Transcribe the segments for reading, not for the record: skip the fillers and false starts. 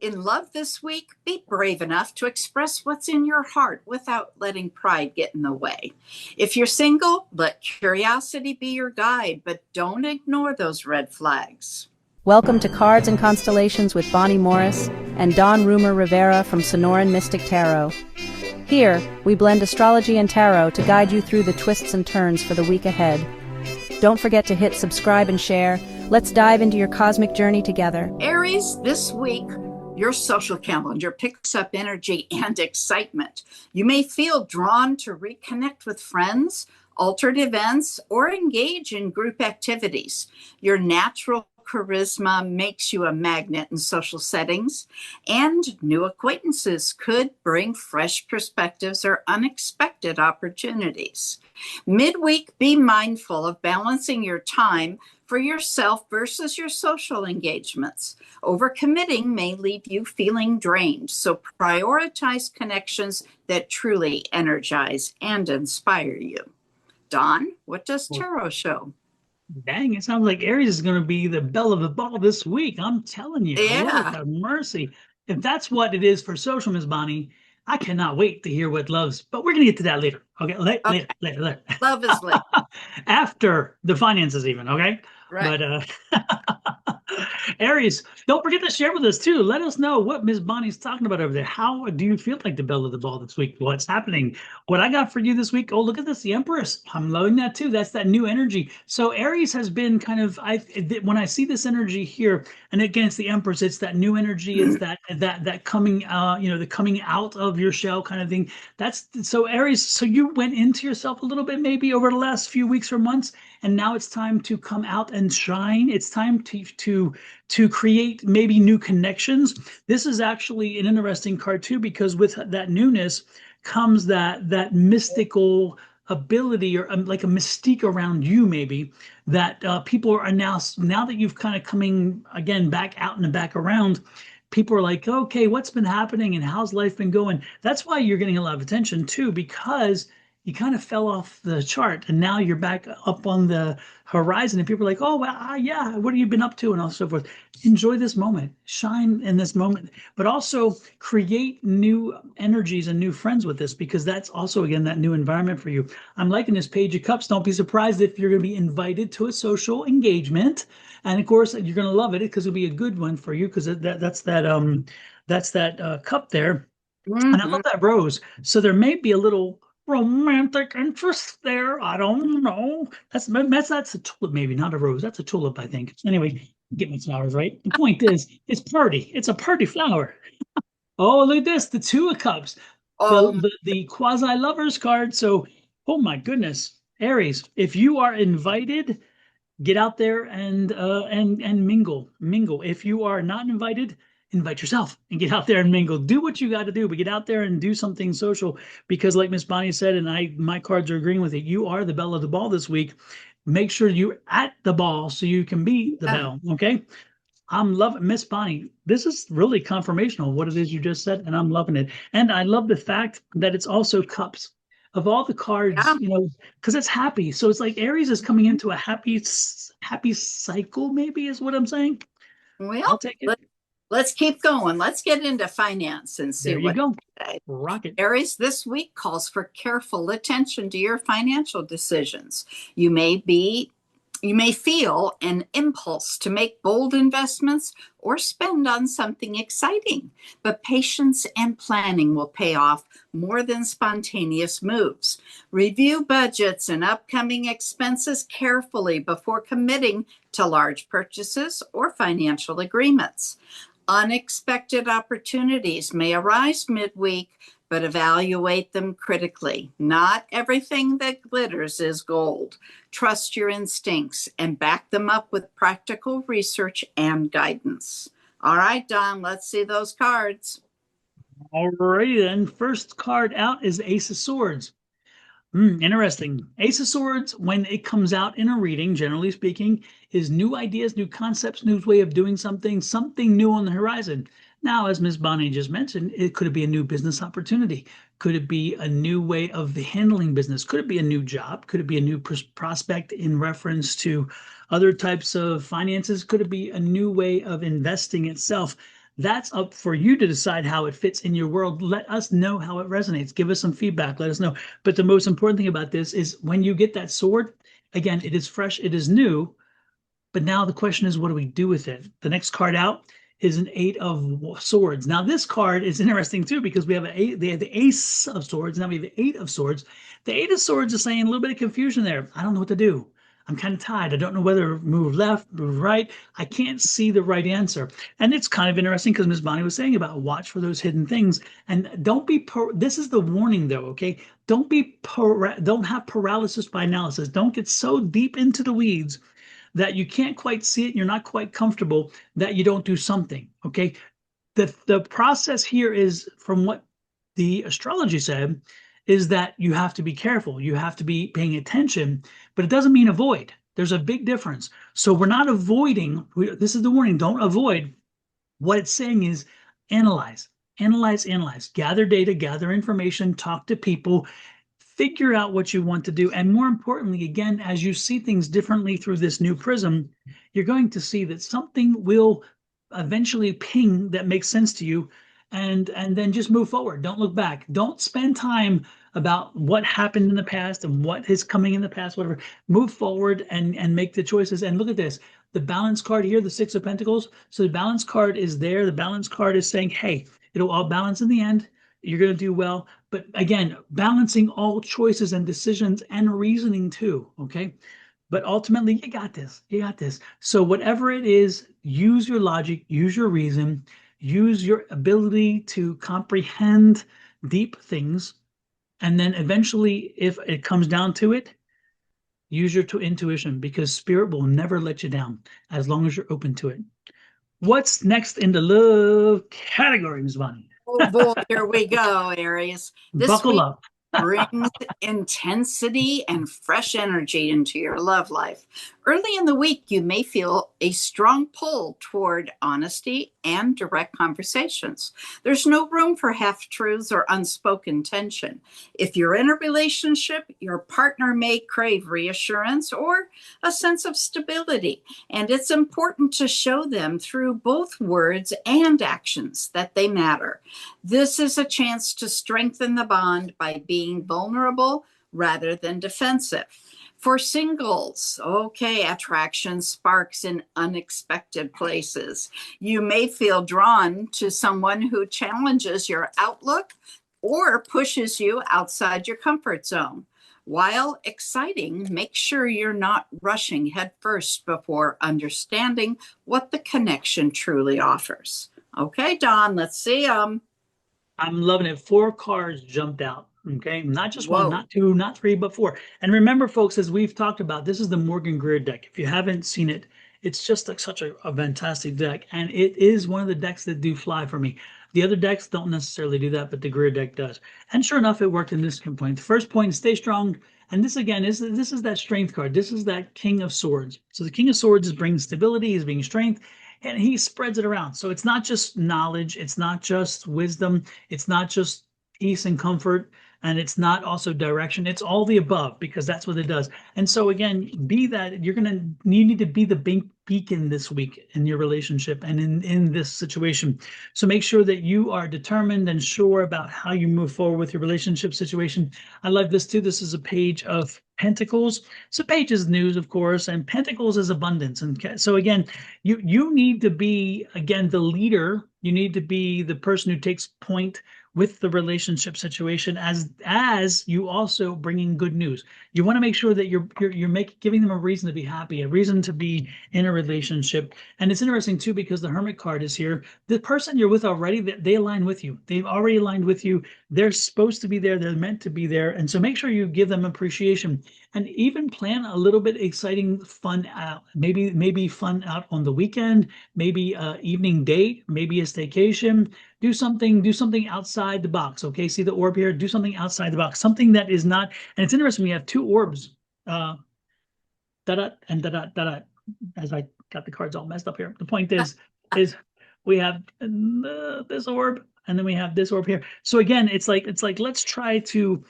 In love this week, be brave enough to express what's in your heart without letting pride get in the way. If you're single, let curiosity be your guide, but don't ignore those red flags. Welcome to Cards and Constellations with Bonnie Morris and Don Rumor Rivera from Sonoran Mystic Tarot. Here, we blend astrology and tarot to guide you through the twists and turns for the week ahead. Don't forget to hit subscribe and share. Let's dive into your cosmic journey together. Aries, this week, your social calendar picks up energy and excitement. You may feel drawn to reconnect with friends, altered events, or engage in group activities. Your natural charisma makes you a magnet in social settings, and new acquaintances could bring fresh perspectives or unexpected opportunities. Midweek, be mindful of balancing your time for yourself versus your social engagements. Overcommitting may leave you feeling drained, so prioritize connections that truly energize and inspire you. Don, what does tarot show? Dang, it sounds like Aries is going to be the belle of the ball this week. I'm telling you, Yeah. Lord have mercy. If that's what it is for social, Miss Bonnie, I cannot wait to hear what love's. But we're going to get to that later. Okay, later. Love is late. After the finances, even. Okay, Right. But Aries, don't forget to share with us too. Let us know what Miss Bonnie's talking about over there. How do you feel like the belle of the ball this week? What's happening? What I got for you this week? Oh, look at this, the Empress. I'm loving that too. That's that new energy. So Aries has been kind of when I see this energy here, and again, it's the Empress. It's that new energy. It's that coming, the coming out of your shell kind of thing. That's so Aries. So you went into yourself a little bit maybe over the last few weeks or months, and now it's time to come out and shine. It's time to create maybe new connections. This is actually an interesting card too, because with that newness comes that mystical ability, or like a mystique around you maybe, that people are now that you've kind of coming again back out and back around. People are like, okay, what's been happening and how's life been going? That's why you're getting a lot of attention too, because you kind of fell off the chart and now you're back up on the horizon, and people are like, oh, well, yeah, what have you been up to, and all so forth. Enjoy this moment, shine in this moment, but also create new energies and new friends with this, because that's also, again, that new environment for you. I'm liking this Page of Cups. Don't be surprised if you're going to be invited to a social engagement, and of course you're going to love it because it'll be a good one for you, because that's that cup there. Mm-hmm. And I love that rose. So there may be a little romantic interest there. I don't know. That's a tulip, maybe not a rose. That's a tulip, I think. Anyway, get my flowers right. The point is, it's party. It's a party flower. Oh, look at this, the Two of Cups, the quasi lovers card. So, oh my goodness, Aries, if you are invited, get out there and mingle. If you are not invited, invite yourself and get out there and mingle. Do what you got to do, but get out there and do something social, because like Miss Bonnie said, and my cards are agreeing with it, you are the belle of the ball this week. Make sure you're at the ball so you can be the belle. Okay. I'm loving Miss Bonnie. This is really confirmational of what it is you just said, and I'm loving it. And I love the fact that it's also cups. Of all the cards, because it's happy. So it's like Aries is coming into a happy cycle, maybe is what I'm saying. Well, I'll take it. Let's keep going. Let's get into finance and see there you what. Go. Rocket. Aries this week calls for careful attention to your financial decisions. You may feel an impulse to make bold investments or spend on something exciting, but patience and planning will pay off more than spontaneous moves. Review budgets and upcoming expenses carefully before committing to large purchases or financial agreements. Unexpected opportunities may arise midweek, but evaluate them critically. Not everything that glitters is gold. Trust your instincts and back them up with practical research and guidance. All right, Don, let's see those cards. All righty then. First card out is Ace of Swords. Interesting. Ace of Swords, when it comes out in a reading, generally speaking, is new ideas, new concepts, new way of doing something new on the horizon. Now, as Ms. Bonnie just mentioned, it could be a new business opportunity. Could it be a new way of handling business? Could it be a new job? Could it be a new prospect in reference to other types of finances? Could it be a new way of investing itself? That's up for you to decide how it fits in your world. Let us know how it resonates. Give us some feedback. Let us know. But the most important thing about this is when you get that sword, again, it is fresh, it is new. But now the question is, what do we do with it? The next card out is an 8 of Swords. Now this card is interesting too because we have they have the Ace of Swords. Now we have the 8 of Swords. The 8 of Swords is saying a little bit of confusion there. I don't know what to do. I'm kind of tied. I don't know whether to move left, move right. I can't see the right answer. And it's kind of interesting because Ms. Bonnie was saying about watch for those hidden things. And don't be, this is the warning though, okay? Don't have paralysis by analysis. Don't get so deep into the weeds that you can't quite see it and you're not quite comfortable that you don't do something, okay? The process here is, from what the astrology said, is that you have to be careful. You have to be paying attention, but it doesn't mean avoid. There's a big difference. So we're not avoiding. This is the warning. Don't avoid. What it's saying is analyze, analyze, analyze. Gather data, gather information, talk to people, figure out what you want to do. And more importantly, again, as you see things differently through this new prism, you're going to see that something will eventually ping that makes sense to you, and then just move forward. Don't look back. Don't spend time about what happened in the past and what is coming in the past, whatever. Move forward and make the choices. And look at this, the balance card here, the 6 of Pentacles. So the balance card is there. The balance card is saying, hey, it'll all balance in the end. You're going to do well. But again, balancing all choices and decisions and reasoning too, okay? But ultimately, you got this. You got this. So whatever it is, use your logic, use your reason, use your ability to comprehend deep things. And then eventually, if it comes down to it, use your intuition, because spirit will never let you down as long as you're open to it. What's next in the love category, Ms. Bonnie? Oh boy, here we go, Aries. This Buckle week up. brings intensity and fresh energy into your love life. Early in the week, you may feel a strong pull toward honesty and direct conversations. There's no room for half-truths or unspoken tension. If you're in a relationship, your partner may crave reassurance or a sense of stability, and it's important to show them through both words and actions that they matter. This is a chance to strengthen the bond by being vulnerable rather than defensive. For singles, okay, attraction sparks in unexpected places. You may feel drawn to someone who challenges your outlook or pushes you outside your comfort zone. While exciting, make sure you're not rushing headfirst before understanding what the connection truly offers. Okay, Don, let's see them. I'm loving it. 4 cards jumped out. Okay, not just Whoa. one, not 2, not 3, but 4. And remember, folks, as we've talked about, this is the Morgan Greer deck. If you haven't seen it, it's just like such a fantastic deck, and it is one of the decks that do fly for me. The other decks don't necessarily do that, but the Greer deck does. And sure enough, it worked in this point. The first point is stay strong. And this again is that strength card. This is that King of Swords. So the King of Swords is bringing stability, is bringing strength, and he spreads it around. So it's not just knowledge, it's not just wisdom, it's not just peace and comfort, and it's not also direction. It's all the above, because that's what it does. And so again, you need to be the beacon this week in your relationship and in this situation. So make sure that you are determined and sure about how you move forward with your relationship situation. I love this too. This is a page of Pentacles. So page is news, of course, and Pentacles is abundance. And so again, you need to be, again, the leader. You need to be the person who takes point with the relationship situation as you also bringing good news. You want to make sure that you're giving them a reason to be happy, a reason to be in a relationship. And it's interesting too, because the Hermit card is here. The person you're with already, they align with you. They've already aligned with you. They're supposed to be there. They're meant to be there. And so make sure you give them appreciation, and even plan a little bit exciting fun out. Maybe fun out on the weekend, maybe evening date, maybe a staycation. Do something outside the box. Okay, see the orb here? Do something outside the box, something that is not. And it's interesting, we have 2 orbs, da and da, as I got the cards all messed up here. The point is we have this orb, and then we have this orb here. So again, it's like let's try to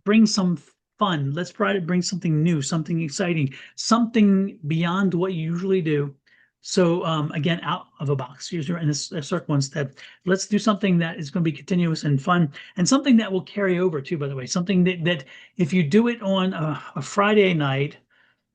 bring some fun. Let's try to bring something new, something exciting, something beyond what you usually do. So again, out of a box, use your in a circle instead. Let's do something that is going to be continuous and fun, and something that will carry over too, by the way, something that if you do it on a Friday night,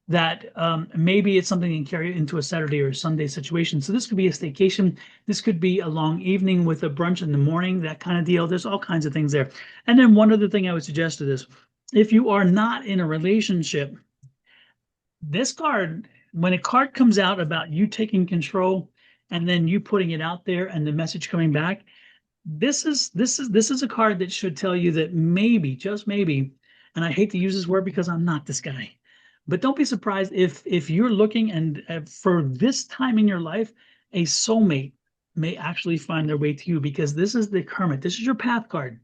that maybe it's something you can carry into a Saturday or a Sunday situation. So this could be a staycation. This could be a long evening with a brunch in the morning, that kind of deal. There's all kinds of things there. And then one other thing I would suggest to this, if you are not in a relationship, this card, when a card comes out about you taking control and then you putting it out there and the message coming back, this is a card that should tell you that maybe, just maybe, and I hate to use this word because I'm not this guy, but don't be surprised if you're looking and for this time in your life, a soulmate may actually find their way to you, because this is the Hermit. This is your path card.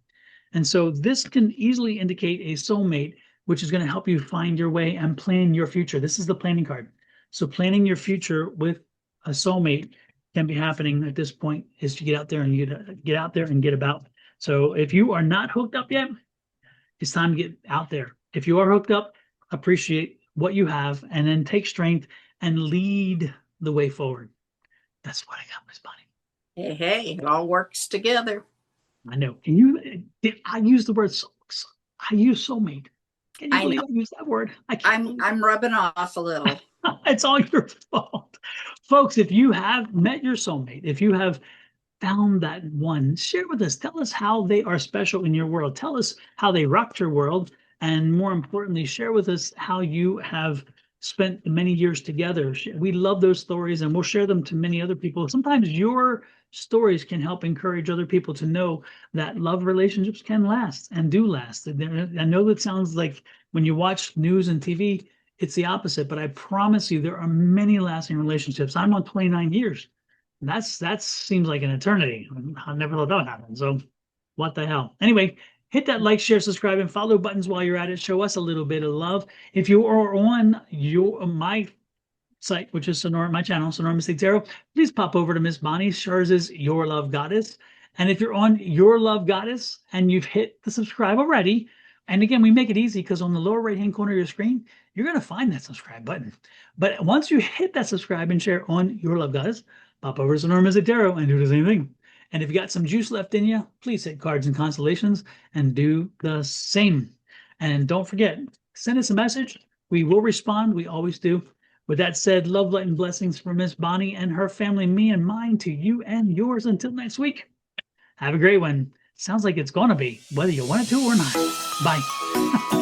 And so this can easily indicate a soulmate, which is going to help you find your way and plan your future. This is the planning card. So planning your future with a soulmate can be happening at this point, is to get out there and get about. So if you are not hooked up yet, it's time to get out there. If you are hooked up, appreciate what you have and then take strength and lead the way forward. That's what I got, Miss Bonnie. Hey, it all works together. I know. I use the word I use soulmate. Can you believe I use that word? I'm rubbing off a little. It's all your fault. Folks, if you have met your soulmate, if you have found that one, share with us. Tell us how they are special in your world. Tell us how they rocked your world. And more importantly, share with us how you have spent many years together. We love those stories, and we'll share them to many other people. Sometimes your stories can help encourage other people to know that love relationships can last and do last. I know that sounds like when you watch news and TV, it's the opposite, but I promise you there are many lasting relationships. I'm on 29 years. That seems like an eternity. I never thought that would happen. So what the hell? Anyway, hit that like, share, subscribe, and follow buttons while you're at it. Show us a little bit of love. If you are on my site, which is my channel, Sonora Mystic Tarot, please pop over to Miss Bonnie Scharz's Your Love Goddess. And if you're on Your Love Goddess and you've hit the subscribe already, and again, we make it easy because on the lower right-hand corner of your screen, you're going to find that subscribe button. But once you hit that subscribe and share on Your Love Goddess, pop over to Sonora Mystic Tarot and do the same thing. And if you got some juice left in you, please hit Cards and Constellations and do the same. And don't forget, send us a message. We will respond. We always do. With that said, love, light, and blessings for Miss Bonnie and her family, me and mine, to you and yours. Until next week, have a great one. Sounds like it's going to be, whether you want it to or not. Bye.